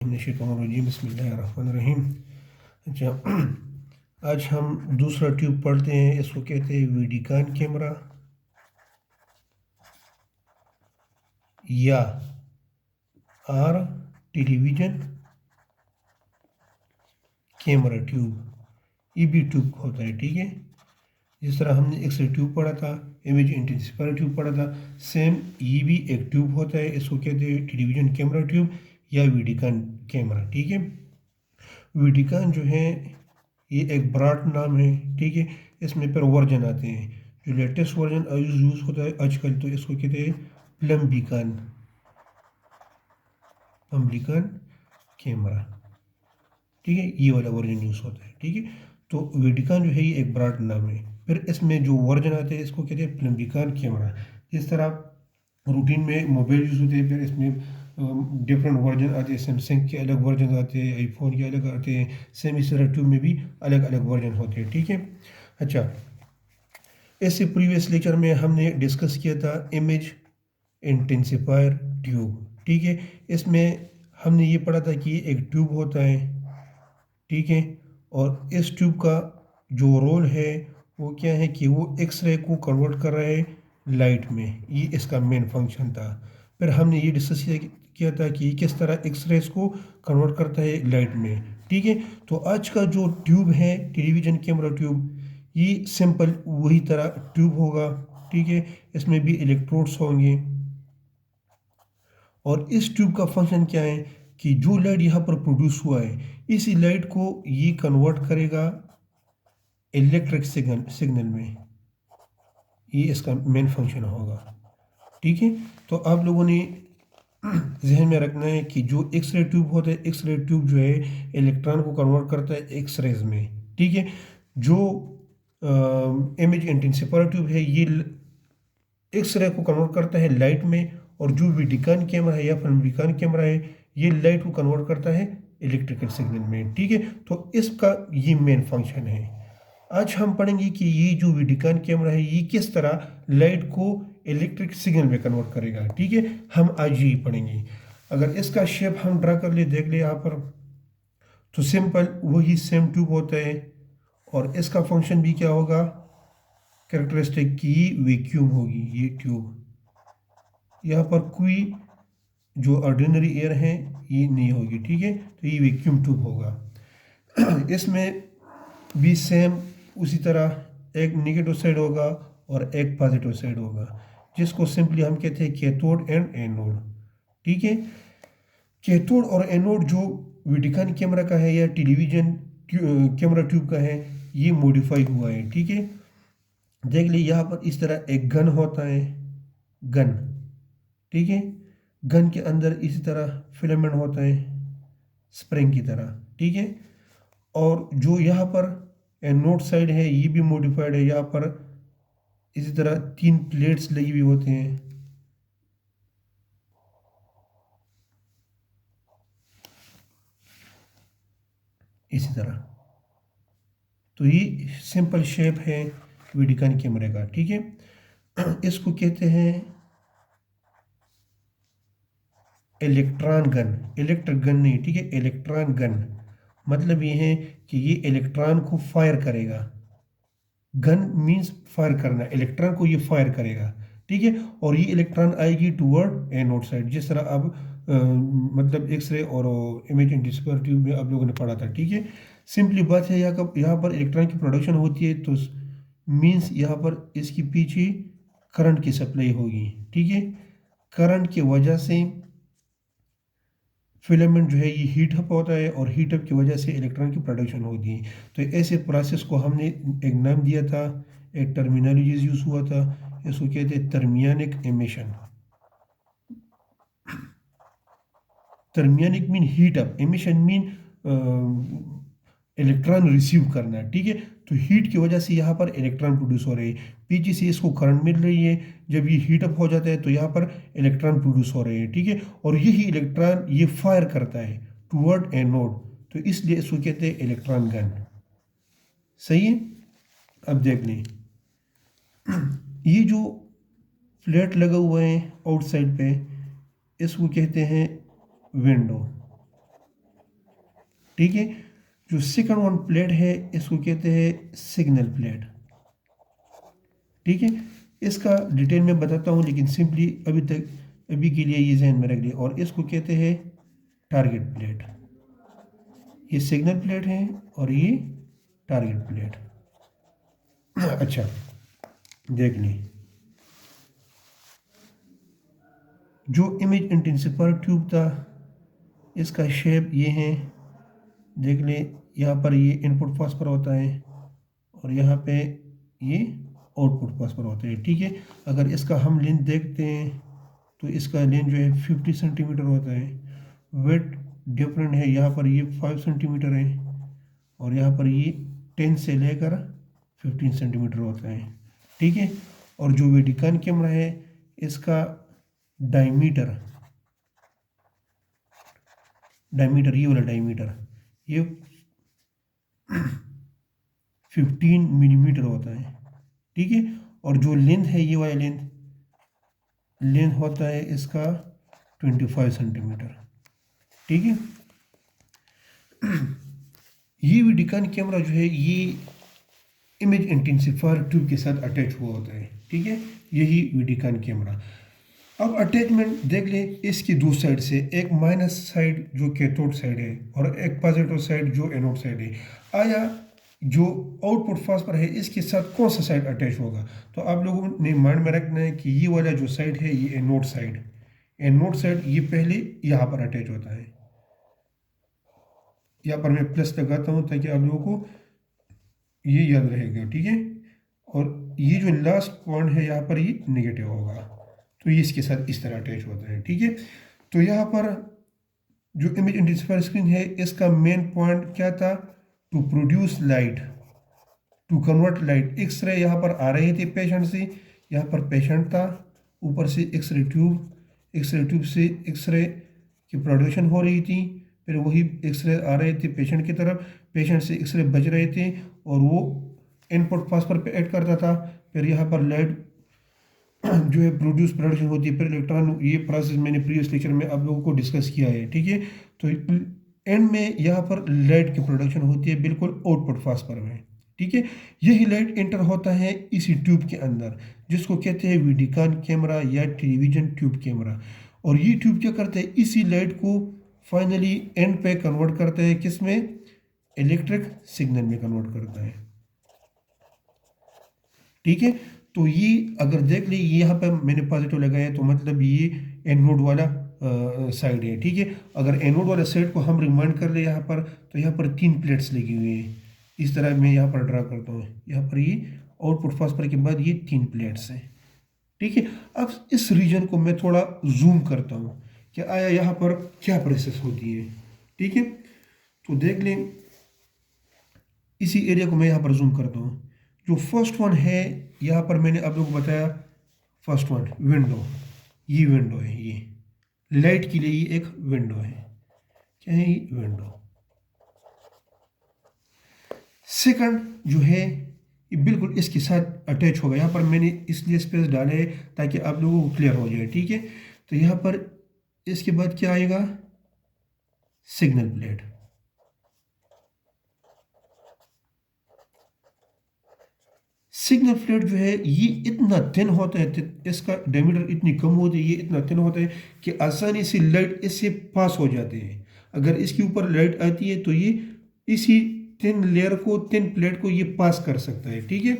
बिस्मिल्लाहिर्रहमानिर्रहीम। अच्छा, आज हम दूसरा ट्यूब पढ़ते हैं। इसको कहते हैं वीडिकान कैमरा या आर टेलीविज़न कैमरा ट्यूब। ये भी ट्यूब होता है, ठीक है। जिस तरह हमने एक्सरे ट्यूब पढ़ा था, इमेज इंटेंसिफायर ट्यूब पढ़ा था, सेम ये भी एक ट्यूब होता है। इसको कहते हैं टेलीविज़न कैमरा ट्यूब या वीडिकान कैमरा, ठीक है। वीडिकान जो है ये एक ब्रॉड नाम है, ठीक है। इसमें पर वर्जन आते हैं। जो लेटेस्ट वर्जन यूज़ होता है आजकल, तो इसको कहते हैं प्लम्बिकान प्लम्बिकान कैमरा, ठीक है। ये वाला वर्जन यूज़ होता है, ठीक है। तो वीडिकान जो है ये एक ब्रॉड नाम है। फिर इसमें जो वर्जन आते हैं इसको कहते हैं प्लम्बिकान कैमरा। जिस तरह रूटीन में मोबाइल यूज़ होते हैं, फिर इसमें डिफरेंट वर्जन आते हैं। सैमसंग के अलग वर्जन आते हैं, आईफोन के अलग आते हैं। सेम इस तरह ट्यूब में भी अलग अलग वर्जन होते हैं, ठीक है। अच्छा, इससे प्रीवियस लेक्चर में हमने डिस्कस किया था इमेज इंटेंसिफायर ट्यूब, ठीक है। इसमें हमने ये पढ़ा था कि एक ट्यूब होता है, ठीक है। और इस ट्यूब का जो रोल है वो क्या है कि वो एक्सरे को कन्वर्ट कर रहा है लाइट में। ये इसका मेन फंक्शन था। फिर हमने ये डिस्कस किया था कि किस तरह एक्सरेज को कन्वर्ट करता है लाइट में, ठीक है। तो आज का जो ट्यूब है टेलीविज़न कैमरा ट्यूब, ये सिंपल वही तरह ट्यूब होगा, ठीक है। इसमें भी इलेक्ट्रोड्स होंगे। और इस ट्यूब का फंक्शन क्या है कि जो लाइट यहाँ पर प्रोड्यूस हुआ है, इसी लाइट को ये कन्वर्ट करेगा इलेक्ट्रिक सिग्नल में। ये इसका मेन फंक्शन होगा, ठीक है। तो आप लोगों ने जहन में रखना है कि जो एक्सरे ट्यूब होता है, एक्सरे ट्यूब जो है इलेक्ट्रॉन को कन्वर्ट करता है एक्सरेज में, ठीक है। जो इमेज इंटेंसिफायर ट्यूब है ये एक्सरे को कन्वर्ट करता है लाइट में। और जो वीडिकान कैमरा है या फिल्मिकान कैमरा है, ये लाइट को कन्वर्ट करता है इलेक्ट्रिकल सिग्नल में, ठीक है। तो इसका ये मेन फंक्शन है। आज हम पढ़ेंगे कि ये जो वीडिकान कैमरा है ये किस तरह लाइट को इलेक्ट्रिक सिग्नल में कन्वर्ट करेगा, ठीक है। हम आज यही पढ़ेंगे। अगर इसका शेप हम ड्रा कर ले, देख ले यहाँ पर, तो सिंपल वही सेम ट्यूब होता है। और इसका फंक्शन भी क्या होगा, कैरेक्टरिस्टिक की वैक्यूम होगी ये ट्यूब। यहाँ पर कोई जो ऑर्डिनरी एयर है ये नहीं होगी, ठीक है। तो ये वैक्यूम ट्यूब होगा। इसमें भी सेम उसी तरह एक नेगेटिव साइड होगा और एक पॉजिटिव साइड होगा, जिसको सिंपली हम कहते हैं कैथोड एंड एनोड, ठीक है। कैथोड और एनोड जो वीडिकान कैमरा का है या टेलीविज़न कैमरा ट्यूब का है, ये मॉडिफाई हुआ है, ठीक है। देख लीजिए यहाँ पर इस तरह एक गन होता है, गन, ठीक है। गन के अंदर इसी तरह फिलामेंट होता है स्प्रिंग की तरह, ठीक है। और जो यहाँ पर एनोड साइड है ये भी मॉडिफाइड है। यहाँ पर इसी तरह 3 प्लेट्स लगी हुई होते हैं, इसी तरह। तो ये सिंपल शेप है वीडिकान कैमरे का, ठीक है। इसको कहते हैं इलेक्ट्रॉन गन, इलेक्ट्रिक गन नहीं, ठीक है, इलेक्ट्रॉन गन। मतलब ये है कि ये इलेक्ट्रॉन को फायर करेगा। गन मींस फायर करना, इलेक्ट्रॉन को ये फायर करेगा, ठीक है। और ये इलेक्ट्रॉन आएगी टूवर्ड एनोड साइड, जिस तरह अब मतलब एक्सरे और इमेज इंटेंसिफायर ट्यूब में आप लोगों ने पढ़ा था, ठीक है। सिंपली बात है, यहाँ पर इलेक्ट्रॉन की प्रोडक्शन होती है, तो मींस यहाँ पर इसकी पीछे करंट की सप्लाई होगी, ठीक है। करंट की वजह से फिलामेंट जो है ये हीट अप होता है और हीट अप की वजह से इलेक्ट्रॉन की प्रोडक्शन होती है। तो ऐसे प्रोसेस को हमने एक नाम दिया था, एक टर्मिनोलॉजीज यूज़ हुआ था, इसको कहते हैं thermionic emission. Thermionic mean heat up, emission mean electron receive करना, ठीक है। तो हीट की वजह से यहाँ पर इलेक्ट्रॉन प्रोड्यूस हो रहे हैं, पीछे से इसको करंट मिल रही है। जब ये हीट अप हो जाता है तो यहाँ पर इलेक्ट्रॉन प्रोड्यूस हो रहे हैं, ठीक है। और यही इलेक्ट्रॉन ये फायर करता है टूवर्ड एनोड, तो इसलिए इसको कहते हैं इलेक्ट्रॉन गन, सही है। अब देख लें, ये जो फ्लैट लगा हुआ है आउटसाइड पे, इसको कहते हैं विंडो, ठीक है। जो सेकंड वन प्लेट है इसको कहते हैं सिग्नल प्लेट। ठीक है, इसका डिटेल में बताता हूँ, लेकिन सिंपली अभी के लिए ये जहन में रख लिया। और इसको कहते हैं टारगेट प्लेट। ये सिग्नल प्लेट है और ये टारगेट प्लेट। अच्छा, देख लें, जो इमेज इंटेंसिफायर ट्यूब था इसका शेप ये है, देख लें। यहाँ पर ये इनपुट फास्फर होता है और यहाँ पे ये आउटपुट फास्फर होता है। ठीक है, अगर इसका हम लेंथ देखते हैं तो इसका लेंथ जो है 50 सेंटीमीटर होता है। वेट डिफरेंट है, यहाँ पर ये 5 सेंटीमीटर है और यहाँ पर ये 10 से लेकर 15 सेंटीमीटर होता है। ठीक है, और जो वेडिकन कैमरा है इसका डायमीटर ये वाला डायमीटर ये 15 मिलीमीटर होता है। ठीक है, और जो लेंथ है ये वाला लेंथ होता है इसका 25 सेंटीमीटर। ठीक है, ये वेडिकन कैमरा जो है ये इमेज इंटेंसिफायर ट्यूब के साथ अटैच हुआ होता है। ठीक है, यही वेडिकन कैमरा। अब अटैचमेंट देख लें, इसकी दो साइड से, एक माइनस साइड जो कैथोड साइड है और एक पॉजिटिव साइड जो एनोड साइड है। आया जो आउटपुट फास्फर है इसके साथ कौन सा साइड अटैच होगा? तो आप लोगों ने माइंड में रखना है कि ये वाला जो साइड है ये एनोड साइड ये पहले यहाँ पर अटैच होता है। यहाँ पर मैं प्लस लगाता हूँ ताकि आप लोगों को ये याद रहेगा। ठीक है, और ये जो लास्ट पॉइंट है यहाँ पर ये नेगेटिव होगा, तो ये इसके साथ इस तरह अटैच होता है। ठीक है, तो यहाँ पर जो इमेज इंटेंसिफायर स्क्रीन है इसका मेन पॉइंट क्या था? To produce light, to convert light. X ray यहाँ पर आ रही थी पेशेंट से, यहाँ पर पेशेंट था, ऊपर से एक्सरे ट्यूब से एक्सरे की प्रोडक्शन हो रही थी, फिर वही एक्सरे आ रहे थे पेशेंट की तरफ, पेशेंट से एक्सरे बज रहे थे और वो इनपुट फास्फर पे ऐड करता था। फिर यहाँ पर लाइट जो है प्रोडक्शन होती है, फिर इलेक्ट्रॉन, ये प्रोसेस मैंने प्रीवियस लेक्चर में आप लोगों को डिस्कस किया है। ठीक है, तो एंड में यहाँ पर लाइट की प्रोडक्शन होती है बिल्कुल आउटपुट फास्फर में। ठीक है, यही लाइट एंटर होता है इसी ट्यूब के अंदर जिसको कहते हैं वेडिकन कैमरा या टेलीविजन ट्यूब कैमरा। और ये ट्यूब क्या करते हैं? इसी लाइट को फाइनली एंड पे कन्वर्ट करता है, किस में? इलेक्ट्रिक सिग्नल में कन्वर्ट करता है। ठीक है, तो ये अगर देख ली, यहाँ पे मैंने पॉजिटिव लगाया तो मतलब ये एनोड वाला साइड है। ठीक है, अगर एनोड वाला साइड को हम रिमाइंड कर ले यहाँ पर, तो यहाँ पर 3 प्लेट्स लगी हुई हैं। इस तरह मैं यहाँ पर ड्रा करता हूँ, यहाँ पर ये आउटपुट फास्फर के बाद ये 3 प्लेट्स हैं। ठीक है, अब इस रीजन को मैं थोड़ा जूम करता हूँ कि आया यहाँ पर क्या प्रोसेस होती है। ठीक है, तो देख लें, इसी एरिया को मैं यहाँ पर जूम करता हूँ। जो फर्स्ट वन है यहाँ पर मैंने आप लोगों को बताया, फर्स्ट वन विंडो, ये विंडो है, ये लाइट के लिए ये एक विंडो है। क्या है ये? विंडो। सेकंड जो है ये बिल्कुल इसके साथ अटैच होगा। यहाँ पर मैंने इसलिए स्पेस डाले है ताकि आप लोगों को क्लियर हो जाए। ठीक है, तो यहाँ पर इसके बाद क्या आएगा? Signal plate. सिग्नल प्लेट जो है ये इतना थिन होता है, इसका डायमीटर इतनी कम होती है, ये इतना थिन होता है कि आसानी से लाइट इससे पास हो जाते हैं। अगर इसके ऊपर लाइट आती है तो ये इसी थिन लेयर को, थिन प्लेट को ये पास कर सकता है। ठीक है,